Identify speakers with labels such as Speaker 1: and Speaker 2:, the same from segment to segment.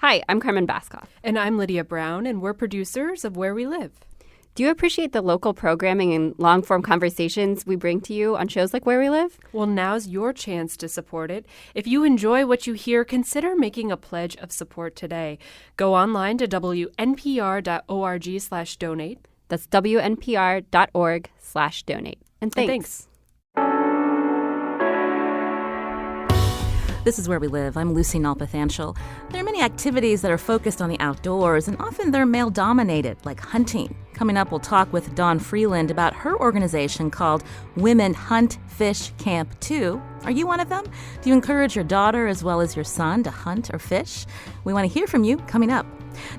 Speaker 1: Hi, I'm Carmen Baskoff.
Speaker 2: And I'm Lydia Brown, and we're producers of Where We Live.
Speaker 1: Do you appreciate the local programming and long-form conversations we bring to you on shows like Where We Live?
Speaker 2: Well, now's your chance to support it. If you enjoy what you hear, consider making a pledge of support today. Go online to wnpr.org/donate.
Speaker 1: That's wnpr.org/donate. And thanks.
Speaker 3: This is Where We Live. I'm Lucy Nalpathanchel. There are many activities that are focused on the outdoors, and often they're male-dominated, like hunting. Coming up, we'll talk with Dawn Freeland about her organization called Women Hunt, Fish, Camp 2. Are you one of them? Do you encourage your daughter as well as your son to hunt or fish? We want to hear from you coming up.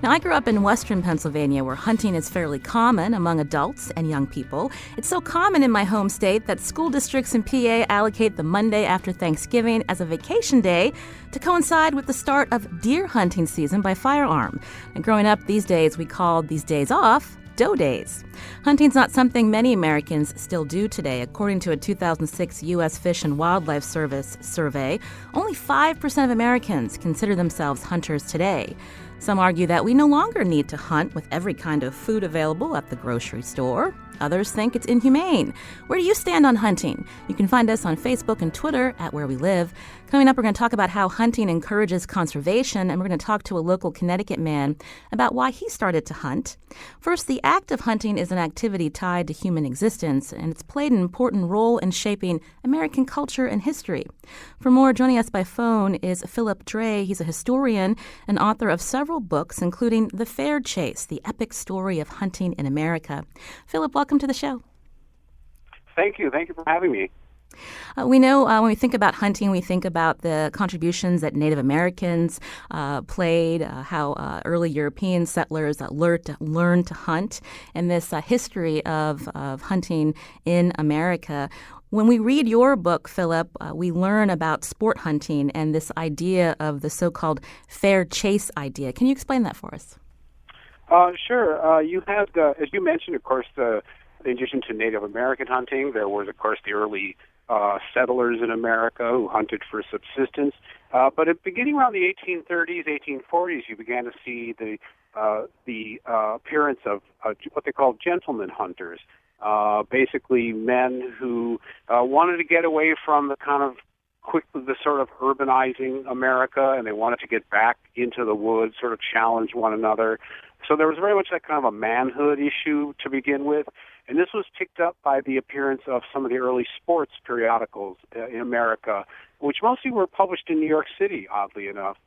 Speaker 3: Now, I grew up in western Pennsylvania, where hunting is fairly common among adults and young people. It's so common in my home state that school districts in PA allocate the Monday after Thanksgiving as a vacation day to coincide with the start of deer hunting season by firearm. And growing up these days, we called these days off doe days. Hunting's not something many Americans still do today. According to a 2006 U.S. Fish and Wildlife Service survey, only 5% of Americans consider themselves hunters today. Some argue that we no longer need to hunt with every kind of food available at the grocery store. Others think it's inhumane. Where do you stand on hunting? You can find us on Facebook and Twitter at Where We Live. Coming up, we're going to talk about how hunting encourages conservation, and we're going to talk to a local Connecticut man about why he started to hunt. First, the act of hunting is an activity tied to human existence, and it's played an important role in shaping American culture and history. For more, joining us by phone is Philip Dre. He's a historian and author of several books, including The Fair Chase, the epic story of hunting in America. Philip, welcome to the show.
Speaker 4: Thank you. Thank you for having me.
Speaker 3: We know when we think about hunting, we think about the contributions that Native Americans played, how early European settlers learned to hunt, and this history of hunting in America. When we read your book, Philip, we learn about sport hunting and this idea of the so-called fair chase idea. Can you explain that for us?
Speaker 4: Sure. You had, as you mentioned, of course, in addition to Native American hunting, there was, of course, the early settlers in America who hunted for subsistence. But beginning around the 1830s, 1840s, you began to see the appearance of what they called gentleman hunters, basically men who wanted to get away from the kind of the sort of urbanizing America, and they wanted to get back into the woods, sort of challenge one another. So there was very much that kind of a manhood issue to begin with. And this was picked up by the appearance of some of the early sports periodicals in America, which mostly were published in New York City, oddly enough,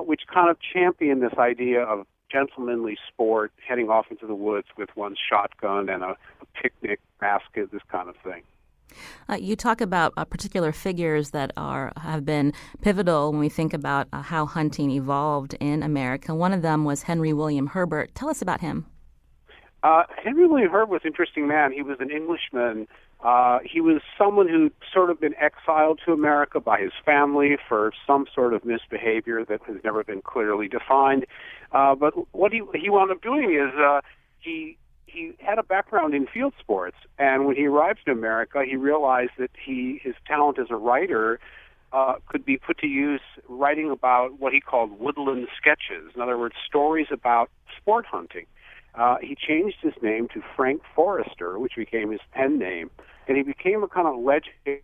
Speaker 4: which kind of championed this idea of gentlemanly sport, heading off into the woods with one's shotgun and a picnic basket, this kind of thing.
Speaker 3: You talk about particular figures that have been pivotal when we think about how hunting evolved in America. One of them was Henry William Herbert. Tell us about him.
Speaker 4: Henry William Herbert was an interesting man. He was an Englishman. He was someone who'd sort of been exiled to America by his family for some sort of misbehavior that has never been clearly defined. But what he wound up doing is he had a background in field sports, and when he arrived in America, he realized that his talent as a writer could be put to use writing about what he called woodland sketches. In other words, stories about sport hunting. He changed his name to Frank Forrester, which became his pen name, and he became a kind of legend. He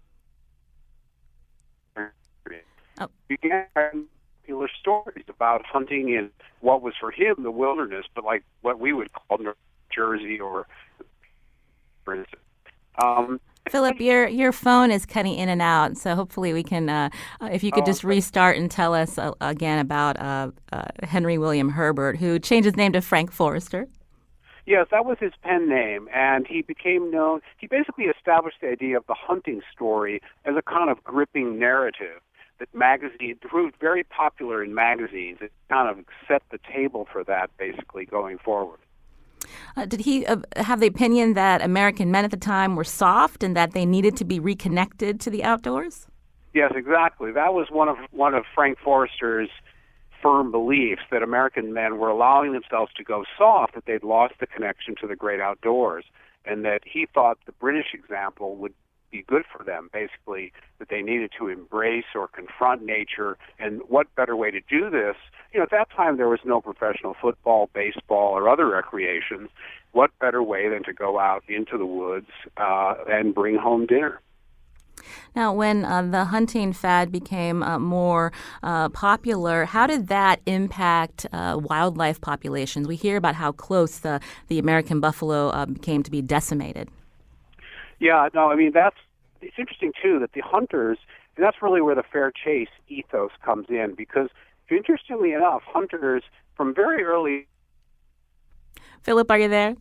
Speaker 4: began writing popular stories about hunting in what was for him the wilderness, but like what we would call New Jersey or, for instance.
Speaker 3: Philip, your phone is cutting in and out, so hopefully we can, if you could just restart and tell us again about Henry William Herbert, who changed his name to Frank Forrester.
Speaker 4: Yes, that was his pen name, and he became known. He basically established the idea of the hunting story as a kind of gripping narrative that proved very popular in magazines. It kind of set the table for that, basically, going forward.
Speaker 3: Did he have the opinion that American men at the time were soft and that they needed to be reconnected to the outdoors?
Speaker 4: Yes, exactly. That was one of Frank Forrester's firm beliefs, that American men were allowing themselves to go soft, that they'd lost the connection to the great outdoors, and that he thought the British example would be good for them, basically, that they needed to embrace or confront nature. And what better way to do this? At that time there was no professional football, baseball, or other recreations. What better way than to go out into the woods and bring home dinner?
Speaker 3: Now, when the hunting fad became more popular, how did that impact wildlife populations? We hear about how close the American buffalo became to be decimated.
Speaker 4: Yeah, no, it's interesting, too, that the hunters, and that's really where the fair chase ethos comes in, because interestingly enough, hunters from very early...
Speaker 3: Philip, are you there?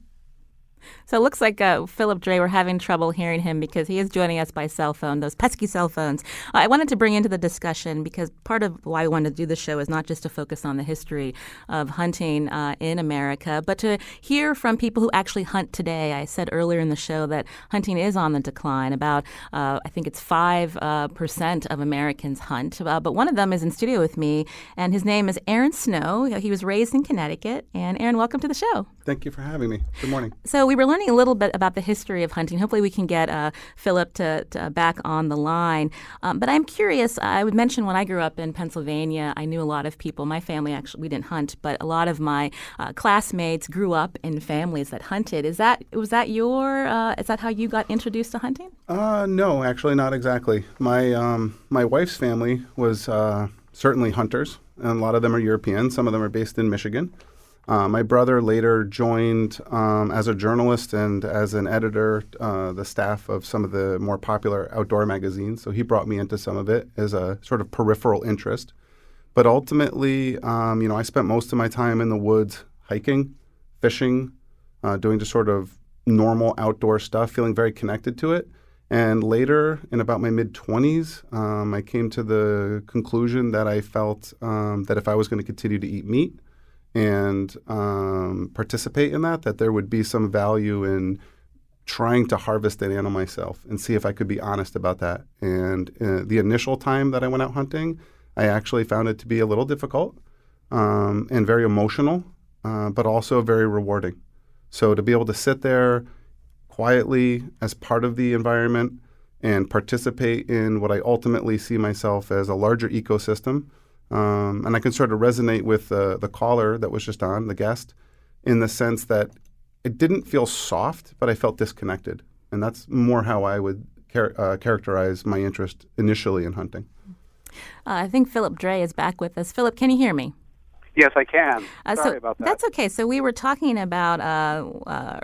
Speaker 3: So it looks like Philip Dre, we're having trouble hearing him because he is joining us by cell phone, those pesky cell phones. I wanted to bring into the discussion because part of why we wanted to do the show is not just to focus on the history of hunting in America, but to hear from people who actually hunt today. I said earlier in the show that hunting is on the decline. About, I think it's 5% of Americans hunt. But one of them is in studio with me, and his name is Aaron Snow. He was raised in Connecticut. And Aaron, welcome to the show.
Speaker 5: Thank you for having me. Good morning.
Speaker 3: So we were learning a little bit about the history of hunting. Hopefully we can get Philip to back on the line. But I'm curious, I would mention when I grew up in Pennsylvania, I knew a lot of people. My family, actually, we didn't hunt, but a lot of my classmates grew up in families that hunted. Is that how you got introduced to hunting?
Speaker 5: No, actually not exactly. My wife's family was certainly hunters, and a lot of them are European. Some of them are based in Michigan. My brother later joined as a journalist and as an editor, the staff of some of the more popular outdoor magazines. So he brought me into some of it as a sort of peripheral interest. But ultimately, I spent most of my time in the woods hiking, fishing, doing just sort of normal outdoor stuff, feeling very connected to it. And later, in about my mid-20s, I came to the conclusion that I felt that if I was going to continue to eat meat, and participate in that there would be some value in trying to harvest an animal myself and see if I could be honest about that. And the initial time that I went out hunting, I actually found it to be a little difficult and very emotional, but also very rewarding. So to be able to sit there quietly as part of the environment and participate in what I ultimately see myself as a larger ecosystem. And I can sort of resonate with the caller that was just on, the guest, in the sense that it didn't feel soft, but I felt disconnected. And that's more how I would characterize my interest initially in hunting.
Speaker 3: I think Philip Dre is back with us. Philip, can you hear me?
Speaker 4: Yes, I can. Sorry about that.
Speaker 3: That's okay. So we were talking about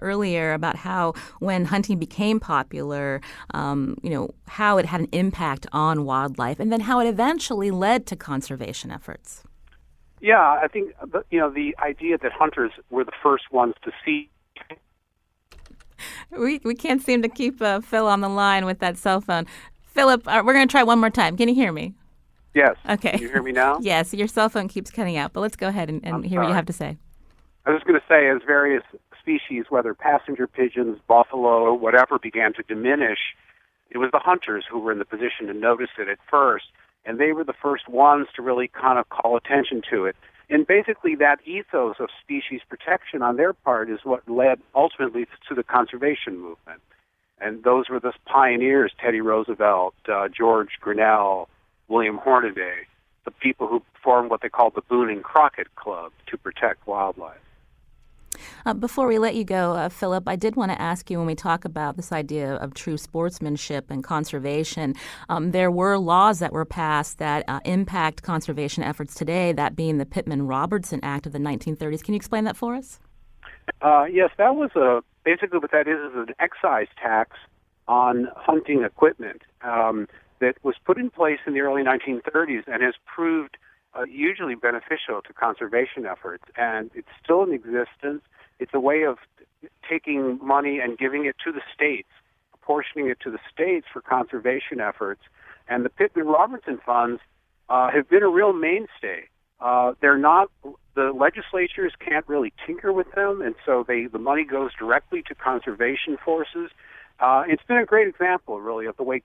Speaker 3: earlier about how when hunting became popular, how it had an impact on wildlife, and then how it eventually led to conservation efforts.
Speaker 4: Yeah, I think the idea that hunters were the first ones to see.
Speaker 3: We can't seem to keep Phil on the line with that cell phone. Philip, we're going to try one more time. Can you hear me?
Speaker 4: Yes.
Speaker 3: Okay.
Speaker 4: Can you hear me now?
Speaker 3: Yes, your cell phone keeps cutting out, but let's go ahead and hear what you have to say.
Speaker 4: I was going to say, as various species, whether passenger pigeons, buffalo, whatever, began to diminish, it was the hunters who were in the position to notice it at first, and they were the first ones to really kind of call attention to it. And basically that ethos of species protection on their part is what led ultimately to the conservation movement. And those were the pioneers, Teddy Roosevelt, George Grinnell, William Hornaday, the people who formed what they called the Boone and Crockett Club to protect wildlife.
Speaker 3: Before we let you go, Philip, I did want to ask you, when we talk about this idea of true sportsmanship and conservation, there were laws that were passed that impact conservation efforts today, that being the Pittman-Robertson Act of the 1930s. Can you explain that for us?
Speaker 4: Yes, that was basically what that is an excise tax on hunting equipment. That was put in place in the early 1930s and has proved hugely beneficial to conservation efforts. And it's still in existence. It's a way of taking money and giving it to the states, apportioning it to the states for conservation efforts. And the Pittman-Robertson funds have been a real mainstay. They're not, the legislatures can't really tinker with them, and so the money goes directly to conservation forces. It's been a great example, really, of the way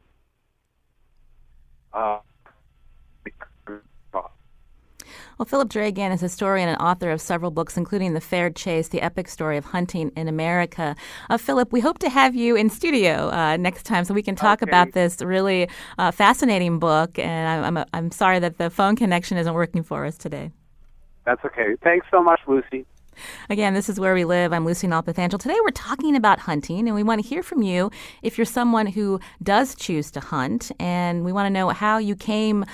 Speaker 3: Well, Philip Dragan is a historian and author of several books, including The Fair Chase, the epic story of hunting in America. Philip, we hope to have you in studio next time so we can talk about this really fascinating book. And I'm sorry that the phone connection isn't working for us today.
Speaker 4: That's okay. Thanks so much, Lucy.
Speaker 3: Again, this is Where We Live. I'm Lucy Nalpathanchel. Today we're talking about hunting, and we want to hear from you if you're someone who does choose to hunt, and we want to know how you came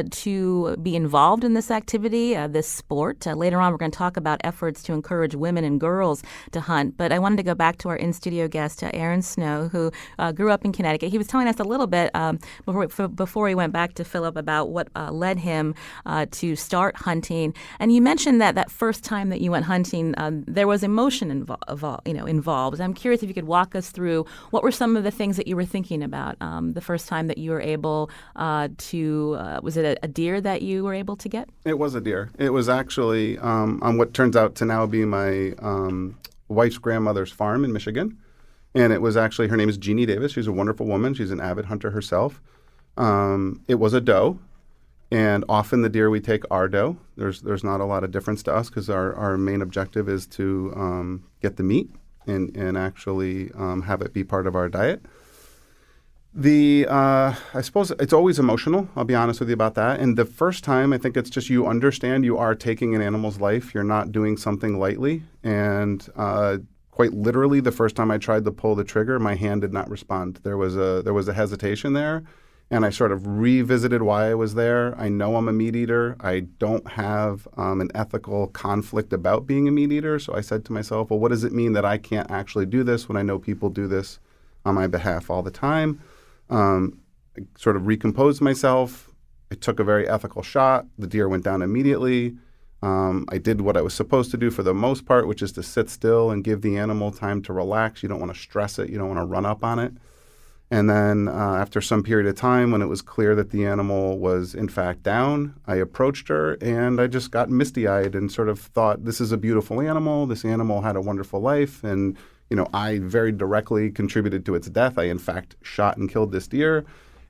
Speaker 3: to be involved in this activity, this sport. Later on, we're going to talk about efforts to encourage women and girls to hunt, but I wanted to go back to our in-studio guest, Aaron Snow, who grew up in Connecticut. He was telling us a little bit before he went back to Philip about what led him to start hunting, and you mentioned that first time that you went hunting, there was emotion involved. I'm curious if you could walk us through what were some of the things that you were thinking about the first time that you were able to, was it a deer that you were able to get?
Speaker 5: It was a deer. It was actually on what turns out to now be my wife's grandmother's farm in Michigan. And it was actually, her name is Jeannie Davis. She's a wonderful woman. She's an avid hunter herself. It was a doe. And often the deer we take are doe. There's not a lot of difference to us because our main objective is to get the meat and actually have it be part of our diet. I suppose it's always emotional. I'll be honest with you about that. And the first time, I think it's just you understand you are taking an animal's life. You're not doing something lightly. And quite literally, the first time I tried to pull the trigger, my hand did not respond. There was a hesitation there. And I sort of revisited why I was there. I know I'm a meat eater. I don't have an ethical conflict about being a meat eater. So I said to myself, well, what does it mean that I can't actually do this when I know people do this on my behalf all the time? I sort of recomposed myself. I took a very ethical shot. The deer went down immediately. I did what I was supposed to do for the most part, which is to sit still and give the animal time to relax. You don't want to stress it. You don't want to run up on it. And then after some period of time, when it was clear that the animal was in fact down, I approached her and I just got misty-eyed and sort of thought, this is a beautiful animal. This animal had a wonderful life. And, I very directly contributed to its death. I, in fact, shot and killed this deer.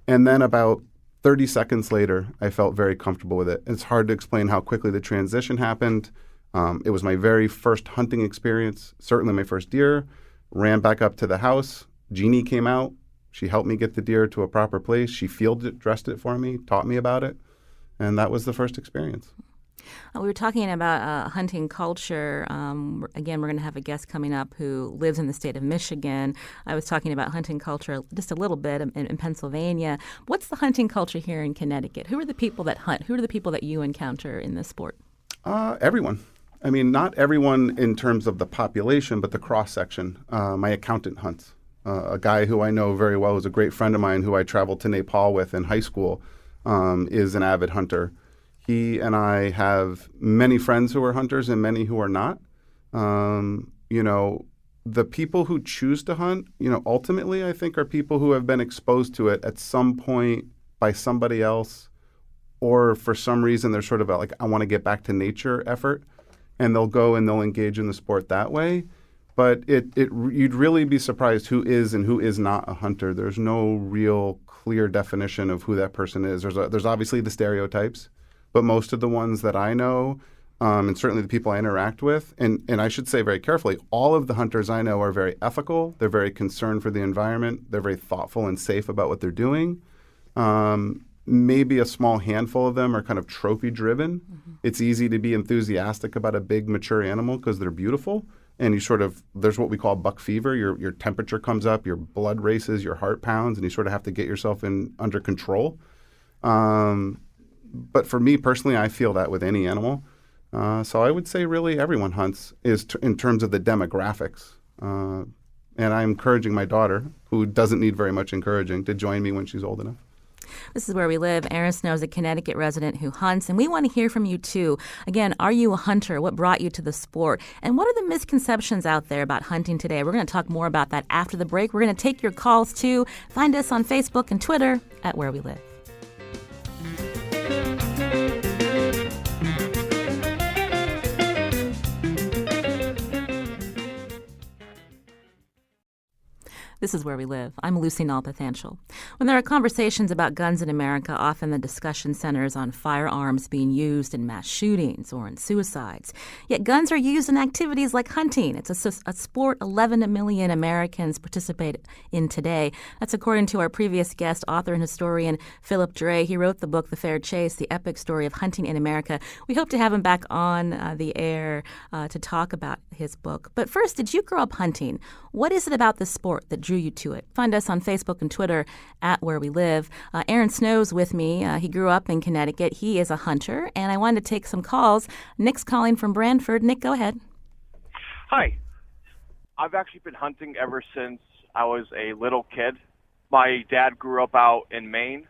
Speaker 5: And then about 30 seconds later, I felt very comfortable with it. It's hard to explain how quickly the transition happened. It was my very first hunting experience, certainly my first deer. Ran back up to the house. Jeannie came out. She helped me get the deer to a proper place. She fielded it, dressed it for me, taught me about it. And that was the first experience.
Speaker 3: We were talking about hunting culture. Again, we're going to have a guest coming up who lives in the state of Michigan. I was talking about hunting culture just a little bit in Pennsylvania. What's the hunting culture here in Connecticut? Who are the people that hunt? Who are the people that you encounter in this sport?
Speaker 5: Everyone. I mean, not everyone in terms of the population, but the cross-section. My accountant hunts. A guy who I know very well, who's a great friend of mine, who I traveled to Nepal with in high school, is an avid hunter. He and I have many friends who are hunters and many who are not. The people who choose to hunt, ultimately I think are people who have been exposed to it at some point by somebody else, or for some reason they're sort of like, I want to get back to nature effort, and they'll go and they'll engage in the sport that way. But you'd really be surprised who is and who is not a hunter. There's no real clear definition of who that person is. There's obviously the stereotypes, but most of the ones that I know, and certainly the people I interact with, and I should say very carefully, all of the hunters I know are very ethical. They're very concerned for the environment. They're very thoughtful and safe about what they're doing. Maybe a small handful of them are kind of trophy-driven. Mm-hmm. It's easy to be enthusiastic about a big, mature animal because they're beautiful. And there's what we call buck fever. Your temperature comes up, your blood races, your heart pounds, and you sort of have to get yourself under control. But for me personally, I feel that with any animal. So I would say really everyone hunts in terms of the demographics. And I'm encouraging my daughter, who doesn't need very much encouraging, to join me when she's old enough.
Speaker 3: This is Where We Live. Aaron Snow is a Connecticut resident who hunts, and we want to hear from you, too. Again, are you a hunter? What brought you to the sport? And what are the misconceptions out there about hunting today? We're going to talk more about that after the break. We're going to take your calls, too. Find us on Facebook and Twitter at Where We Live. This is Where We Live. I'm Lucy Nalpathanchel. When there are conversations about guns in America, often the discussion centers on firearms being used in mass shootings or in suicides. Yet guns are used in activities like hunting. It's a sport 11 million Americans participate in today. That's according to our previous guest, author and historian Philip Dre. He wrote the book The Fair Chase, The Epic Story of Hunting in America. We hope to have him back on the air to talk about his book. But first, did you grow up hunting? What is it about the sport that drew you to it? Find us on Facebook and Twitter at Where We Live. Aaron Snow's with me. He grew up in Connecticut. He is a hunter, and I wanted to take some calls. Nick's calling from Branford. Nick, go ahead.
Speaker 6: Hi. I've actually been hunting ever since I was a little kid. My dad grew up out in Maine,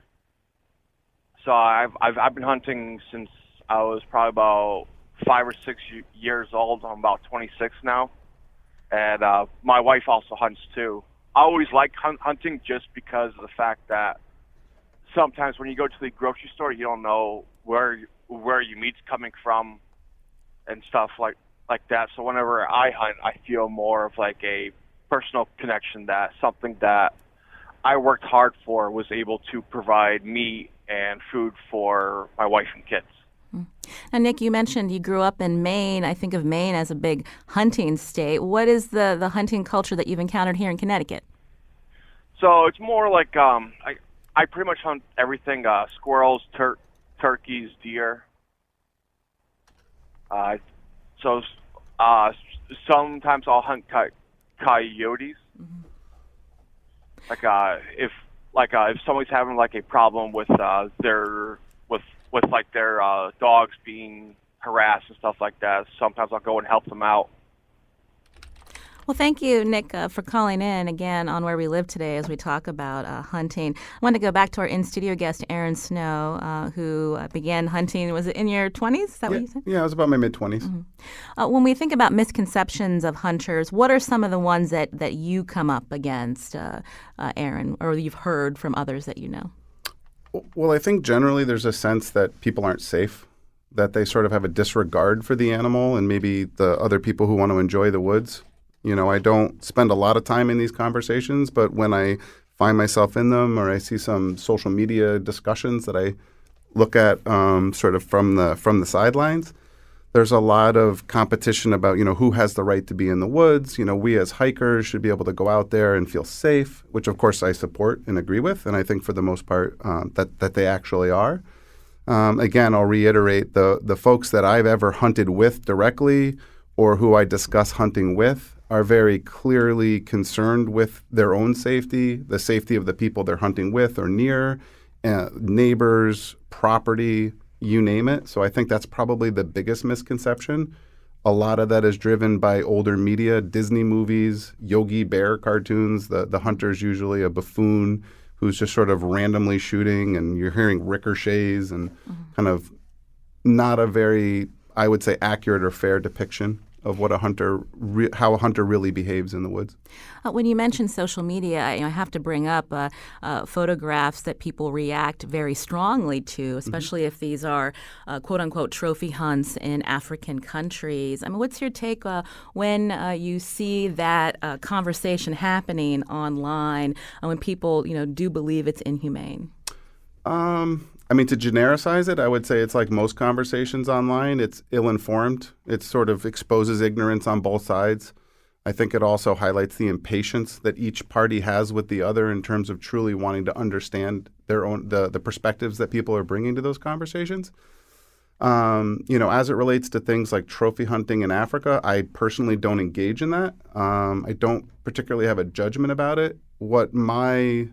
Speaker 6: so I've been hunting since I was probably about 5 or 6 years old. I'm about 26 now. And my wife also hunts too. I always like hunting just because of the fact that sometimes when you go to the grocery store, you don't know where your meat's coming from and stuff like that. So whenever I hunt, I feel more of like a personal connection, that something that I worked hard for was able to provide me and food for my wife and kids.
Speaker 3: Now, Nick, you mentioned you grew up in Maine. I think of Maine as a big hunting state. What is the hunting culture that you've encountered here in Connecticut?
Speaker 6: So it's more like I pretty much hunt everything: squirrels, turkeys, deer. So sometimes I'll hunt coyotes. Mm-hmm. If somebody's having like a problem with their dogs being harassed and stuff like that, sometimes I'll go and help them out.
Speaker 3: Well, thank you, Nick, for calling in again on Where We Live today as we talk about hunting. I want to go back to our in-studio guest, Aaron Snow, who began hunting, was it in your 20s? Is that what you said?
Speaker 5: Yeah, I was about my mid-20s.
Speaker 3: Mm-hmm. When we think about misconceptions of hunters, what are some of the ones that you come up against, Aaron, or you've heard from others that you know?
Speaker 5: Well, I think generally there's a sense that people aren't safe, that they sort of have a disregard for the animal and maybe the other people who want to enjoy the woods. You know, I don't spend a lot of time in these conversations, but when I find myself in them or I see some social media discussions that I look at sort of from the sidelines, there's a lot of competition about, you know, who has the right to be in the woods. You know, we as hikers should be able to go out there and feel safe, which of course I support and agree with, and I think for the most part that they actually are. Again, I'll reiterate, the folks that I've ever hunted with directly or who I discuss hunting with are very clearly concerned with their own safety, the safety of the people they're hunting with or near, neighbors, property, you name it. So I think that's probably the biggest misconception. A lot of that is driven by older media, Disney movies, Yogi Bear cartoons. The hunter's usually a buffoon who's just sort of randomly shooting, and you're hearing ricochets and kind of not a very, I would say, accurate or fair depiction of what how a hunter really behaves in the woods.
Speaker 3: When you mention social media, I have to bring up photographs that people react very strongly to, especially if these are quote-unquote trophy hunts in African countries. I mean, what's your take when you see that conversation happening online, when people, you know, do believe it's inhumane?
Speaker 5: I mean, to genericize it, I would say it's like most conversations online. It's ill-informed. It sort of exposes ignorance on both sides. I think it also highlights the impatience that each party has with the other in terms of truly wanting to understand their own the perspectives that people are bringing to those conversations. You know, as it relates to things like trophy hunting in Africa, I personally don't engage in that. I don't particularly have a judgment about it. What my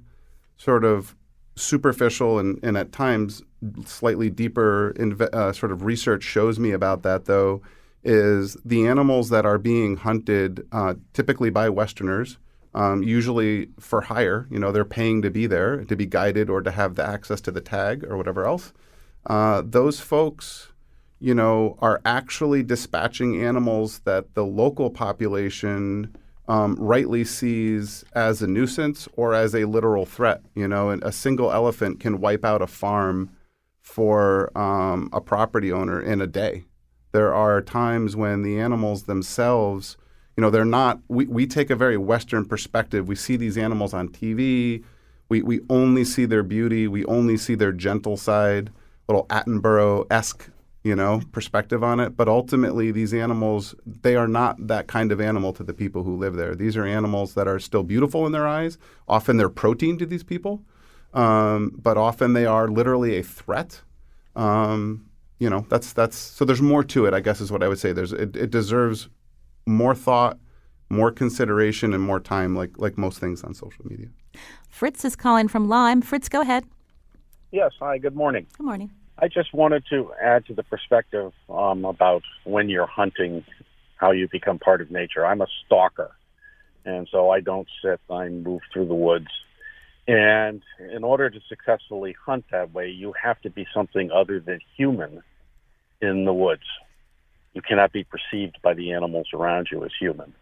Speaker 5: sort of superficial and at times slightly deeper sort of research shows me about that, though, is the animals that are being hunted typically by Westerners, usually for hire. You know, they're paying to be there, to be guided or to have the access to the tag or whatever else. Those folks, you know, are actually dispatching animals that the local population rightly sees as a nuisance or as a literal threat. You know, and a single elephant can wipe out a farm for a property owner in a day. There are times when the animals themselves, they're not, we take a very Western perspective. We see these animals on TV. We only see their beauty. We only see their gentle side, little Attenborough-esque, perspective on it. But ultimately, these animals, they are not that kind of animal to the people who live there. These are animals that are still beautiful in their eyes. Often they're protein to these people, but often they are literally a threat. That's so there's more to it, I guess, is what I would say. It deserves more thought, more consideration, and more time, like most things on social media.
Speaker 3: Fritz is calling from Lyme. Fritz, go ahead.
Speaker 7: Yes. Hi, good morning.
Speaker 3: Good morning.
Speaker 7: I just wanted to add to the perspective about when you're hunting, how you become part of nature. I'm a stalker, and so I don't sit. I move through the woods. And in order to successfully hunt that way, you have to be something other than human in the woods. You cannot be perceived by the animals around you as human.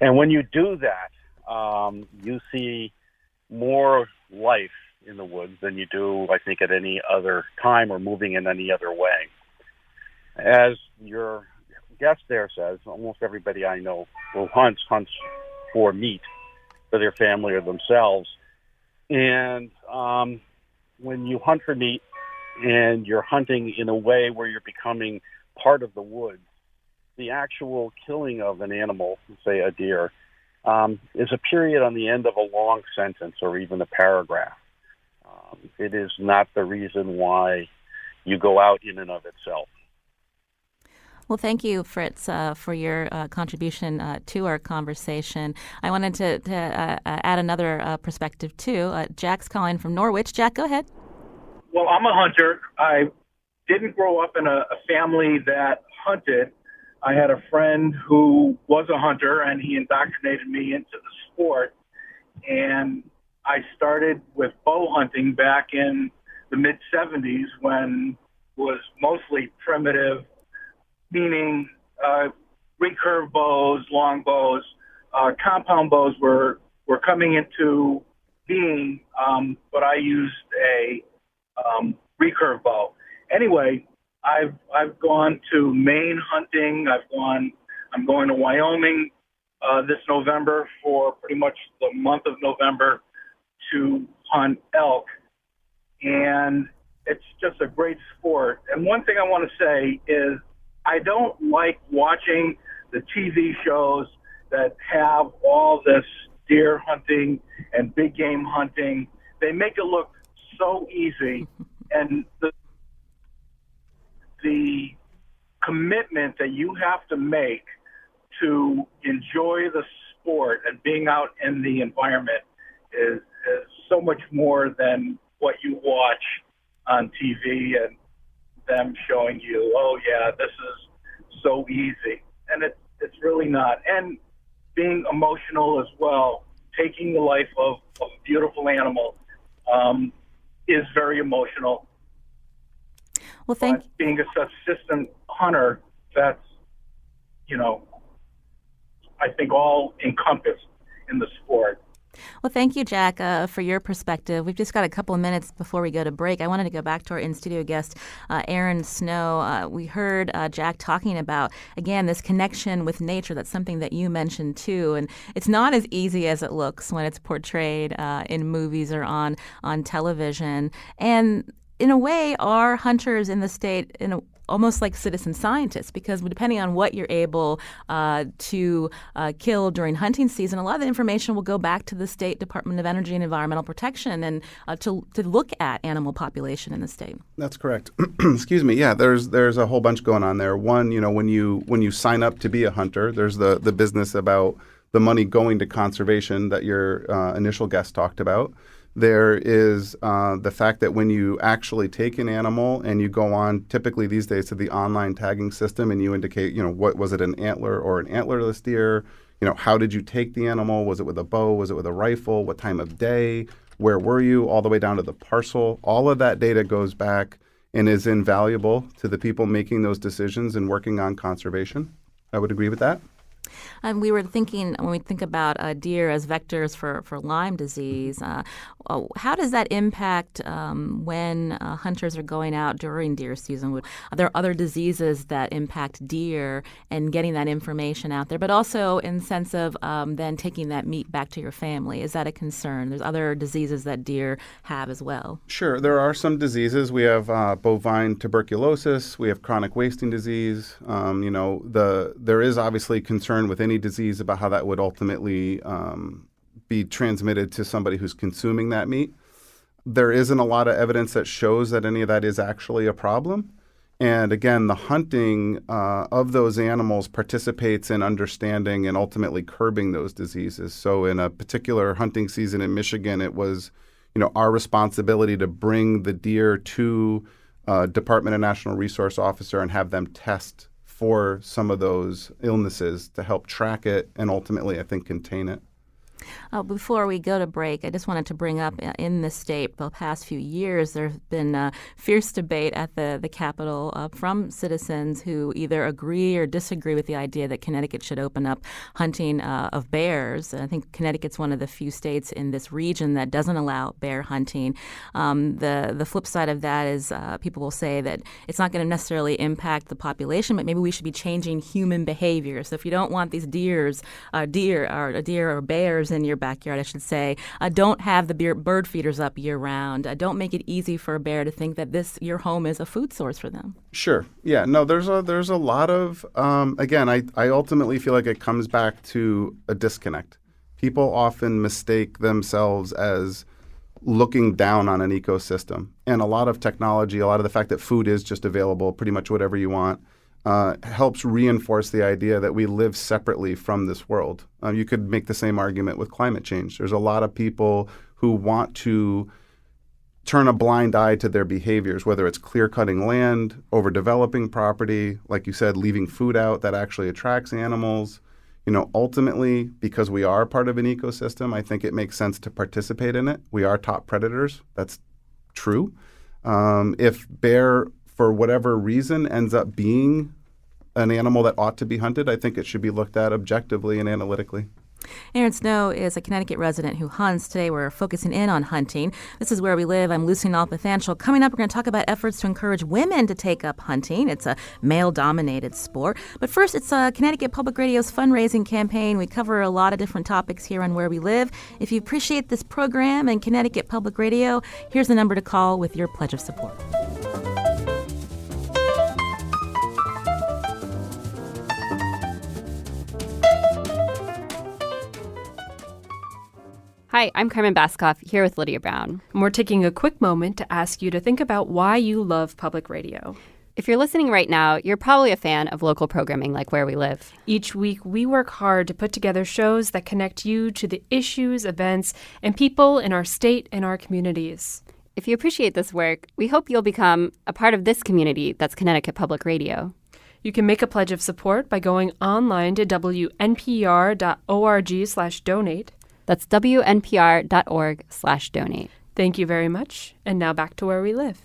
Speaker 7: And when you do that, you see more life in the woods than you do, I think, at any other time or moving in any other way. As your guest there says, almost everybody I know who hunts for meat for their family or themselves. And when you hunt for meat and you're hunting in a way where you're becoming part of the woods, the actual killing of an animal, say a deer, is a period on the end of a long sentence or even a paragraph. It is not the reason why you go out in and of itself.
Speaker 3: Well, thank you, Fritz, for your contribution to our conversation. I wanted to add another perspective, too. Jack's calling from Norwich. Jack, go ahead.
Speaker 8: Well, I'm a hunter. I didn't grow up in a family that hunted. I had a friend who was a hunter, and he indoctrinated me into the sport. And I started with bow hunting back in the mid-'70s when it was mostly primitive, meaning recurve bows, long bows. Compound bows were coming into being, but I used a recurve bow. Anyway, I've gone to Maine hunting. I'm going to Wyoming this November for pretty much the month of November to hunt elk. And it's just a great sport. And one thing I want to say is I don't like watching the TV shows that have all this deer hunting and big game hunting. They make it look so easy. And the commitment that you have to make to enjoy the sport and being out in the environment is so much more than what you watch on TV and them showing you, oh yeah, this is so easy. And it's really not. And being emotional as well, taking the life of a beautiful animal is very emotional.
Speaker 3: Well,
Speaker 8: being a subsistent hunter, that's, I think all encompassed in the sport.
Speaker 3: Well, thank you, Jack, for your perspective. We've just got a couple of minutes before we go to break. I wanted to go back to our in-studio guest, Aaron Snow. We heard Jack talking about, again, this connection with nature. That's something that you mentioned, too. And it's not as easy as it looks when it's portrayed in movies or on television. And in a way, our hunters in the state, almost like citizen scientists, because depending on what you're able to kill during hunting season, a lot of the information will go back to the State Department of Energy and Environmental Protection and to look at animal population in the state.
Speaker 5: That's correct. Excuse me. Yeah, there's a whole bunch going on there. One, when you sign up to be a hunter, there's the business about the money going to conservation that your initial guest talked about. There is the fact that when you actually take an animal and you go on, typically these days, to the online tagging system and you indicate, what was it, an antler or an antlerless deer? How did you take the animal? Was it with a bow? Was it with a rifle? What time of day? Where were you? All the way down to the parcel. All of that data goes back and is invaluable to the people making those decisions and working on conservation. I would agree with that.
Speaker 3: And we were thinking, when we think about deer as vectors for Lyme disease, how does that impact when hunters are going out during deer season? Are there other diseases that impact deer and getting that information out there, but also in the sense of then taking that meat back to your family? Is that a concern? There's other diseases that deer have as well.
Speaker 5: Sure. There are some diseases. We have bovine tuberculosis. We have chronic wasting disease. There is obviously concern with any disease about how that would ultimately be transmitted to somebody who's consuming that meat. There isn't a lot of evidence that shows that any of that is actually a problem. And again, the hunting of those animals participates in understanding and ultimately curbing those diseases. So in a particular hunting season in Michigan, it was, our responsibility to bring the deer to Department of Natural Resource Officer and have them test for some of those illnesses to help track it and ultimately, I think, contain it.
Speaker 3: Before we go to break, I just wanted to bring up in the state, the past few years, there have been fierce debate at the Capitol from citizens who either agree or disagree with the idea that Connecticut should open up hunting of bears. I think Connecticut's one of the few states in this region that doesn't allow bear hunting. The flip side of that is people will say that it's not going to necessarily impact the population, but maybe we should be changing human behavior. So if you don't want these deer or bears in your backyard, I should say, don't have the bird feeders up year round. Don't make it easy for a bear to think that your home is a food source for them.
Speaker 5: Sure. Yeah. No, there's a lot of, again, I ultimately feel like it comes back to a disconnect. People often mistake themselves as looking down on an ecosystem. And a lot of technology, a lot of the fact that food is just available, pretty much whatever you want, helps reinforce the idea that we live separately from this world. You could make the same argument with climate change. There's a lot of people who want to turn a blind eye to their behaviors, whether it's clear-cutting land, overdeveloping property, like you said, leaving food out that actually attracts animals. Ultimately, because we are part of an ecosystem, I think it makes sense to participate in it. We are top predators. That's true. If bear, for whatever reason, ends up being an animal that ought to be hunted, I think it should be looked at objectively and analytically.
Speaker 3: Aaron Snow is a Connecticut resident who hunts. Today we're focusing in on hunting. This is Where We Live. I'm Lucy Nalpathanchel. Coming up, we're going to talk about efforts to encourage women to take up hunting. It's a male-dominated sport. But first, it's Connecticut Public Radio's fundraising campaign. We cover a lot of different topics here on Where We Live. If you appreciate this program and Connecticut Public Radio, here's the number to call with your pledge of support.
Speaker 1: Hi, I'm Carmen Baskoff, here with Lydia Brown.
Speaker 2: And we're taking a quick moment to ask you to think about why you love public radio.
Speaker 1: If you're listening right now, you're probably a fan of local programming like Where We Live.
Speaker 2: Each week, we work hard to put together shows that connect you to the issues, events, and people in our state and our communities.
Speaker 1: If you appreciate this work, we hope you'll become a part of this community that's Connecticut Public Radio.
Speaker 2: You can make a pledge of support by going online to wnpr.org/donate.
Speaker 1: That's wnpr.org/donate.
Speaker 2: Thank you very much. And now back to Where We Live.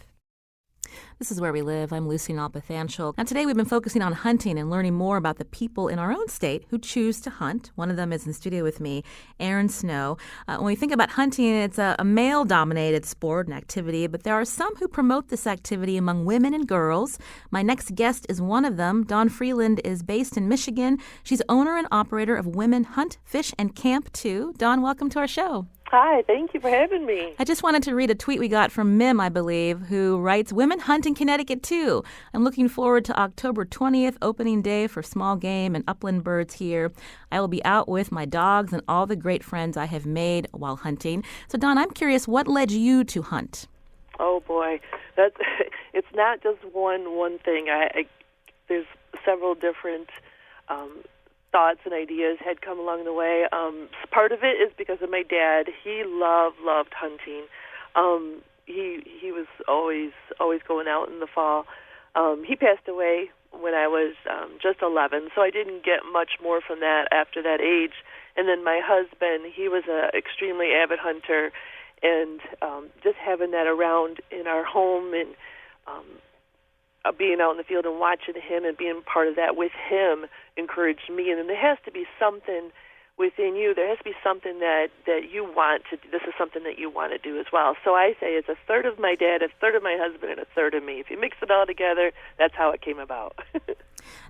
Speaker 3: This is Where We Live. I'm Lucy Nalpathanchel. Now today we've been focusing on hunting and learning more about the people in our own state who choose to hunt. One of them is in studio with me, Aaron Snow. When we think about hunting, it's a male-dominated sport and activity, but there are some who promote this activity among women and girls. My next guest is one of them. Dawn Freeland is based in Michigan. She's owner and operator of Women Hunt, Fish, and Camp too. Dawn, welcome to our show.
Speaker 9: Hi, thank you for having me.
Speaker 3: I just wanted to read a tweet we got from Mim, I believe, who writes, "Women hunt in Connecticut, too. I'm looking forward to October 20th, opening day for small game and upland birds here. I will be out with my dogs and all the great friends I have made while hunting." So, Dawn, I'm curious, what led you to hunt?
Speaker 9: Oh, boy. It's not just one thing. There's several different thoughts and ideas had come along the way. Part of it is because of my dad. He loved hunting. He was always going out in the fall. He passed away when I was just 11, so I didn't get much more from that after that age. And then my husband, he was an extremely avid hunter, and just having that around in our home and being out in the field and watching him and being part of that with him encouraged me. And then there has to be something within you. There has to be something that you want to do. This is something that you want to do as well. So I say it's a third of my dad, a third of my husband, and a third of me. If you mix it all together, that's how it came about.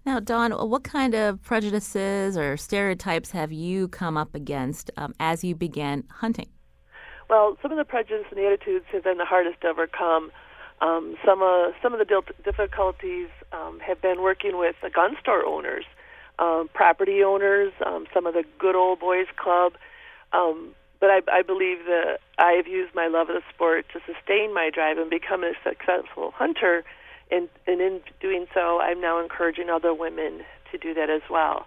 Speaker 3: Now, Dawn, what kind of prejudices or stereotypes have you come up against as you began hunting?
Speaker 9: Well, some of the prejudices and the attitudes have been the hardest to overcome. Some of the difficulties have been working with the gun store owners, property owners, some of the good old boys club. But I believe that I have used my love of the sport to sustain my drive and become a successful hunter. And in doing so, I'm now encouraging other women to do that as well.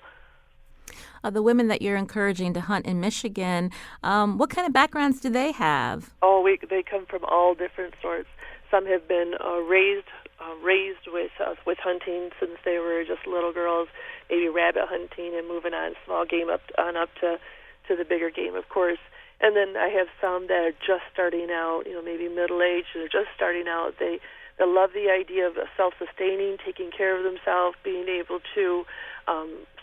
Speaker 3: The women that you're encouraging to hunt in Michigan, what kind of backgrounds do they have?
Speaker 9: Oh, they come from all different sorts. Some have been raised with hunting since they were just little girls, maybe rabbit hunting and moving on small game up to the bigger game, of course. And then I have some that are just starting out, maybe middle-aged, they're just starting out. They love the idea of self-sustaining, taking care of themselves, being able to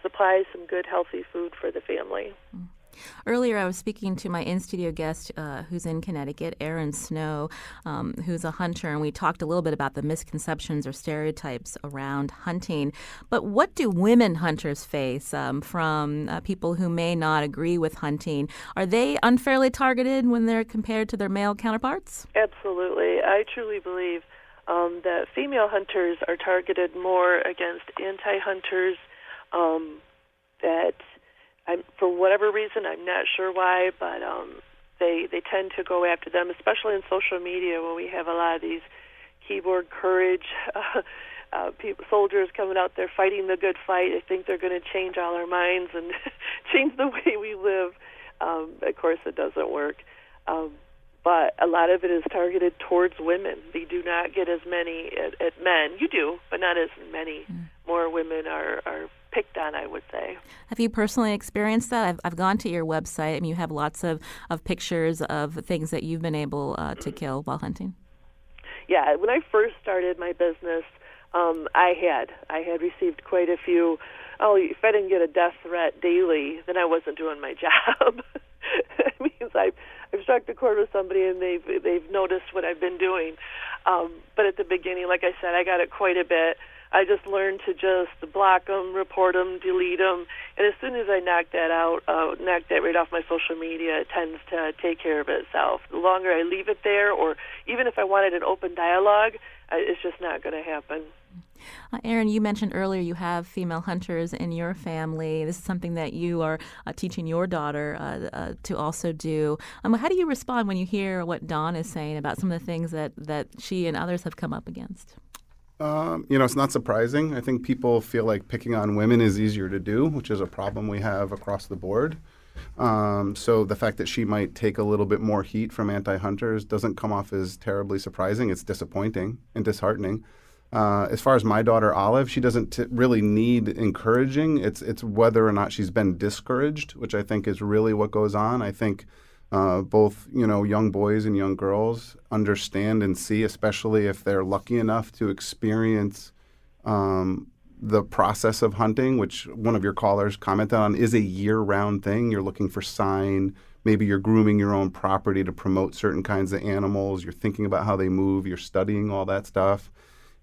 Speaker 9: supply some good, healthy food for the family.
Speaker 3: Earlier, I was speaking to my in-studio guest who's in Connecticut, Erin Snow, who's a hunter, and we talked a little bit about the misconceptions or stereotypes around hunting. But what do women hunters face from people who may not agree with hunting? Are they unfairly targeted when they're compared to their male counterparts?
Speaker 9: Absolutely. I truly believe that female hunters are targeted more against anti-hunters, that for whatever reason, I'm not sure why, but they tend to go after them, especially in social media where we have a lot of these keyboard courage soldiers coming out there fighting the good fight. I think they're going to change all our minds and change the way we live. Of course, it doesn't work. But a lot of it is targeted towards women. They do not get as many at men. You do, but not as many. More women are picked on, I would say.
Speaker 3: Have you personally experienced that? I've gone to your website, and you have lots of pictures of things that you've been able to kill while hunting.
Speaker 9: Yeah, when I first started my business, I had received quite a few. Oh, if I didn't get a death threat daily, then I wasn't doing my job. It means I've struck the chord with somebody and they've noticed what I've been doing. But at the beginning, like I said, I got it quite a bit. I just learned to just block them, report them, delete them, and as soon as I knock that right off my social media, it tends to take care of itself. The longer I leave it there, or even if I wanted an open dialogue, it's just not going to happen.
Speaker 3: Erin, you mentioned earlier you have female hunters in your family. This is something that you are teaching your daughter to also do. How do you respond when you hear what Dawn is saying about some of the things that she and others have come up against?
Speaker 5: It's not surprising. I think people feel like picking on women is easier to do, which is a problem we have across the board. So the fact that she might take a little bit more heat from anti-hunters doesn't come off as terribly surprising. It's disappointing and disheartening. As far as my daughter Olive, she doesn't really need encouraging. It's whether or not she's been discouraged, which I think is really what goes on. I think both young boys and young girls understand and see, especially if they're lucky enough to experience the process of hunting, which one of your callers commented on is a year-round thing. You're looking for sign. Maybe you're grooming your own property to promote certain kinds of animals. You're thinking about how they move. You're studying all that stuff.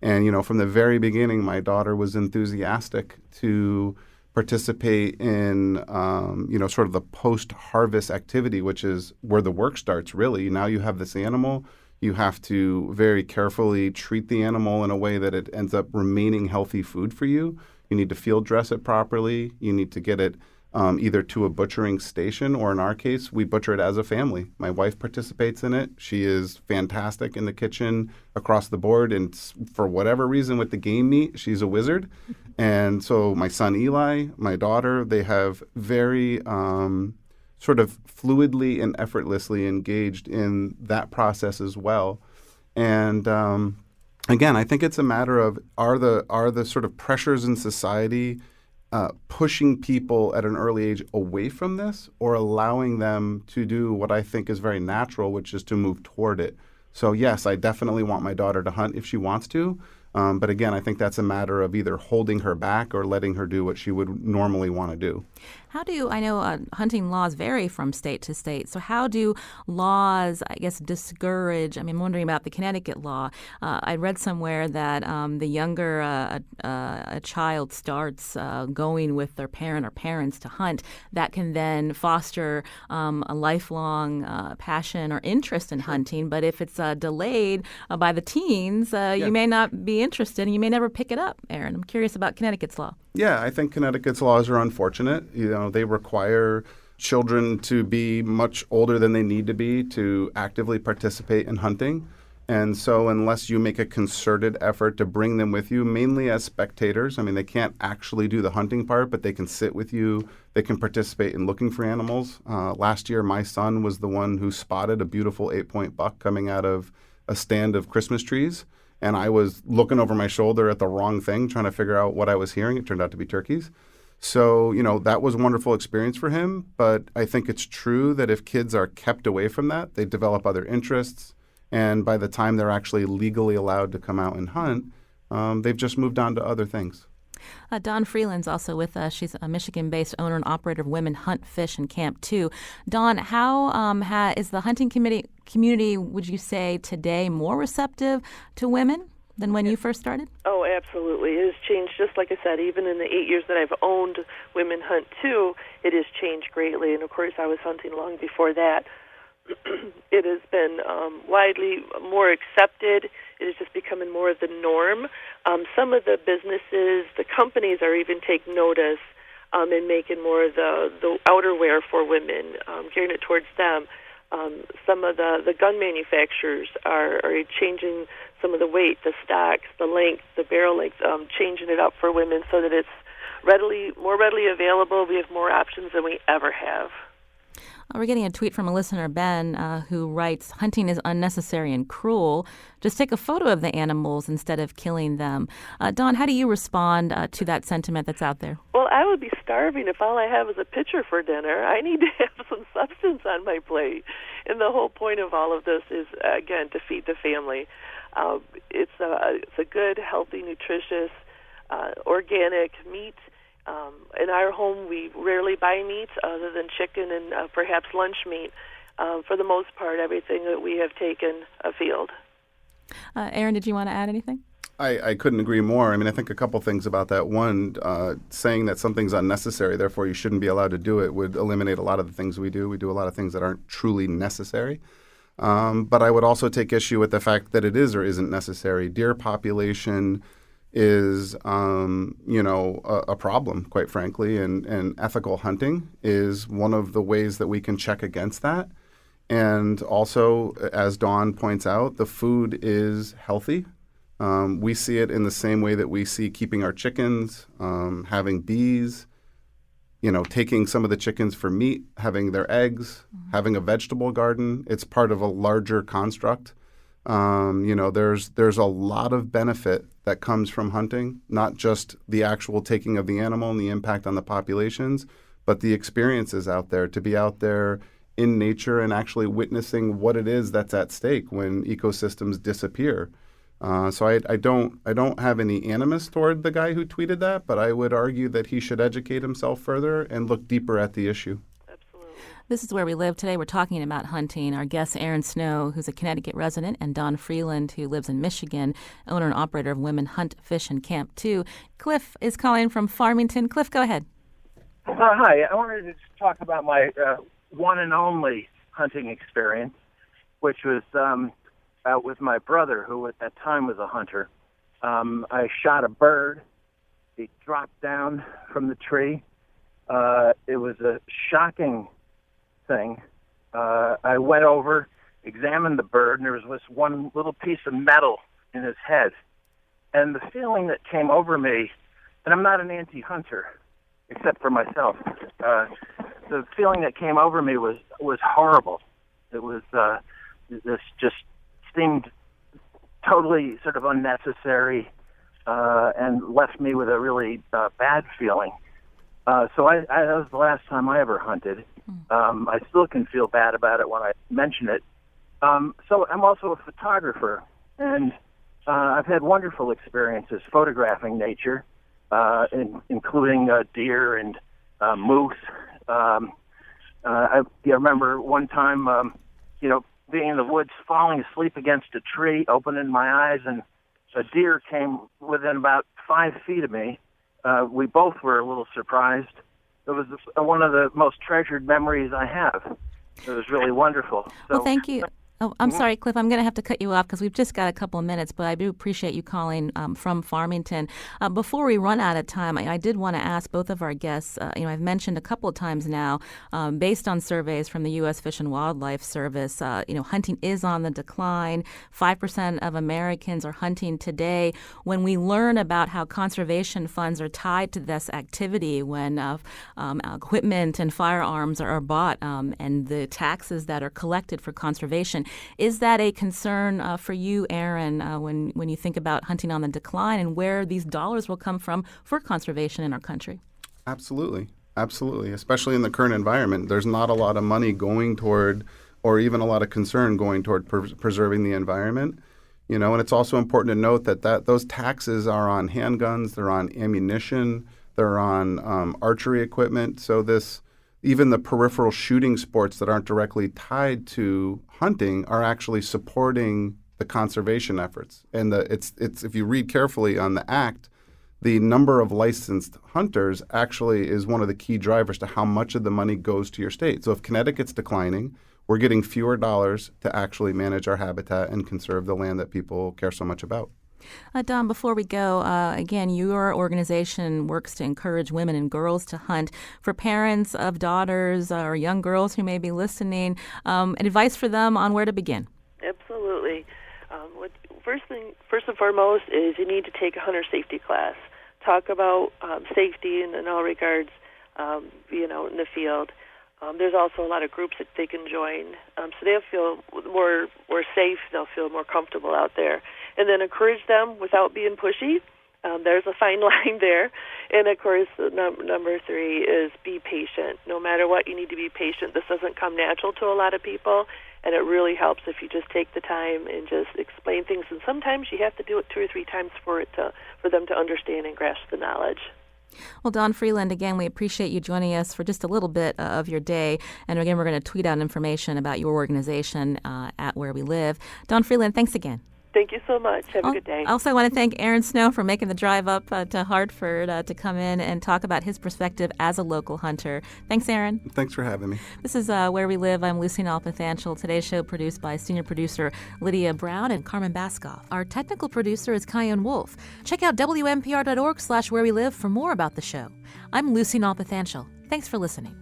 Speaker 5: And, from the very beginning, my daughter was enthusiastic to participate in, sort of the post-harvest activity, which is where the work starts, really. Now you have this animal. You have to very carefully treat the animal in a way that it ends up remaining healthy food for you. You need to field dress it properly. You need to get it either to a butchering station, or in our case, we butcher it as a family. My wife participates in it. She is fantastic in the kitchen across the board, and for whatever reason with the game meat, she's a wizard. And so my son Eli, my daughter, they have very sort of fluidly and effortlessly engaged in that process as well. And again, I think it's a matter of are the sort of pressures in society pushing people at an early age away from this, or allowing them to do what I think is very natural, which is to move toward it. So yes, I definitely want my daughter to hunt if she wants to, But again, I think that's a matter of either holding her back or letting her do what she would normally want to do.
Speaker 3: I know hunting laws vary from state to state. So how do laws, I guess, discourage? I mean, I'm wondering about the Connecticut law. I read somewhere that the younger a child starts going with their parent or parents to hunt, that can then foster a lifelong passion or interest in hunting. But if it's delayed by the teens, you may not be interested and you may never pick it up. Aaron, I'm curious about Connecticut's law.
Speaker 5: Yeah, I think Connecticut's laws are unfortunate. They require children to be much older than they need to be to actively participate in hunting. And so unless you make a concerted effort to bring them with you, mainly as spectators, I mean, they can't actually do the hunting part, but they can sit with you. They can participate in looking for animals. Last year, my son was the one who spotted a beautiful 8-point buck coming out of a stand of Christmas trees. And I was looking over my shoulder at the wrong thing, trying to figure out what I was hearing. It turned out to be turkeys. So, that was a wonderful experience for him. But I think it's true that if kids are kept away from that, they develop other interests. And by the time they're actually legally allowed to come out and hunt, they've just moved on to other things.
Speaker 3: Dawn Freeland's also with us. She's a Michigan-based owner and operator of Women Hunt, Fish, and Camp 2. Dawn, how is the hunting community, would you say, today more receptive to women than when you first started?
Speaker 9: Oh, absolutely. It has changed, just like I said, even in the 8 years that I've owned Women Hunt 2, it has changed greatly. And, of course, I was hunting long before that. It has been widely more accepted. It is just becoming more of the norm. Some of the businesses, the companies are even taking notice and making more of the outerwear for women, gearing it towards them. Some of the gun manufacturers are changing some of the weight, the stocks, the length, the barrel length, changing it up for women so that it's more readily available. We have more options than we ever have.
Speaker 3: We're getting a tweet from a listener, Ben, who writes, hunting is unnecessary and cruel. Just take a photo of the animals instead of killing them. Dawn, how do you respond to that sentiment that's out there?
Speaker 9: Well, I would be starving if all I have is a pitcher for dinner. I need to have some substance on my plate. And the whole point of all of this is, again, to feed the family. It's a good, healthy, nutritious, organic meat. In our home, we rarely buy meat other than chicken and perhaps lunch meat. For the most part, everything that we have taken afield.
Speaker 3: Aaron, did you want to add anything?
Speaker 5: I couldn't agree more. I mean, I think a couple things about that. One, saying that something's unnecessary, therefore you shouldn't be allowed to do it, would eliminate a lot of the things we do. We do a lot of things that aren't truly necessary. But I would also take issue with the fact that it is or isn't necessary. Deer population is, a problem, quite frankly, and ethical hunting is one of the ways that we can check against that. And also, as Dawn points out, the food is healthy. We see it in the same way that we see keeping our chickens, having bees, taking some of the chickens for meat, having their eggs, having a vegetable garden. It's part of a larger construct. There's a lot of benefit that comes from hunting, not just the actual taking of the animal and the impact on the populations, but the experiences out there, to be out there in nature and actually witnessing what it is that's at stake when ecosystems disappear. So I don't have any animus toward the guy who tweeted that, but I would argue that he should educate himself further and look deeper at the issue.
Speaker 3: This is Where We Live. Today we're talking about hunting. Our guest, Aaron Snow, who's a Connecticut resident, and Dawn Freeland, who lives in Michigan, owner and operator of Women Hunt, Fish, and Camp 2. Cliff is calling from Farmington. Cliff, go ahead.
Speaker 10: Hi. I wanted to talk about my one and only hunting experience, which was out with my brother, who at that time was a hunter. I shot a bird. He dropped down from the tree. It was a shocking thing. I went over, examined the bird, and there was this one little piece of metal in his head. And the feeling that came over me, and I'm not an anti-hunter, except for myself, the feeling that came over me was horrible. It was, this just seemed totally sort of unnecessary and left me with a really bad feeling. So that was the last time I ever hunted. I still can feel bad about it when I mention it. So I'm also a photographer, and I've had wonderful experiences photographing nature, including deer and moose. I remember one time, being in the woods, falling asleep against a tree, opening my eyes, and a deer came within about 5 feet of me. We both were a little surprised. It was one of the most treasured memories I have. It was really wonderful. So,
Speaker 3: well, thank you. Oh, I'm sorry, Cliff. I'm going to have to cut you off because we've just got a couple of minutes, but I do appreciate you calling from Farmington. Before we run out of time, I did want to ask both of our guests, I've mentioned a couple of times now, based on surveys from the U.S. Fish and Wildlife Service, hunting is on the decline. 5% of Americans are hunting today. When we learn about how conservation funds are tied to this activity, when equipment and firearms are bought and the taxes that are collected for conservation, is that a concern for you, Aaron, when you think about hunting on the decline and where these dollars will come from for conservation in our country?
Speaker 5: Absolutely. Especially in the current environment. There's not a lot of money going toward, or even a lot of concern going toward preserving the environment. And it's also important to note that those taxes are on handguns, they're on ammunition, they're on archery equipment. So even the peripheral shooting sports that aren't directly tied to hunting are actually supporting the conservation efforts. And it's if you read carefully on the act, the number of licensed hunters actually is one of the key drivers to how much of the money goes to your state. So if Connecticut's declining, we're getting fewer dollars to actually manage our habitat and conserve the land that people care so much about.
Speaker 3: Don, before we go, again, your organization works to encourage women and girls to hunt. For parents of daughters or young girls who may be listening, advice for them on where to begin?
Speaker 9: Absolutely. First and foremost is you need to take a hunter safety class. Talk about safety in all regards, being out in the field. There's also a lot of groups that they can join, so they'll feel more safe. They'll feel more comfortable out there. And then encourage them without being pushy. There's a fine line there. And, of course, number 3 is be patient. No matter what, you need to be patient. This doesn't come natural to a lot of people, and it really helps if you just take the time and just explain things. And sometimes you have to do it 2 or 3 times for them to understand and grasp the knowledge.
Speaker 3: Well, Don Freeland, again, we appreciate you joining us for just a little bit of your day. And again, we're going to tweet out information about your organization at Where We Live. Don Freeland, thanks again.
Speaker 9: Thank you so much. Have a good day.
Speaker 3: Also, I want to thank Aaron Snow for making the drive up to Hartford to come in and talk about his perspective as a local hunter. Thanks, Aaron.
Speaker 5: Thanks for having me.
Speaker 3: This is Where We Live. I'm Lucy Nalpathanchel. Today's show produced by senior producer Lydia Brown and Carmen Baskoff. Our technical producer is Kyan Wolf. Check out WNPR.org/wherewelive for more about the show. I'm Lucy Nalpathanchel. Thanks for listening.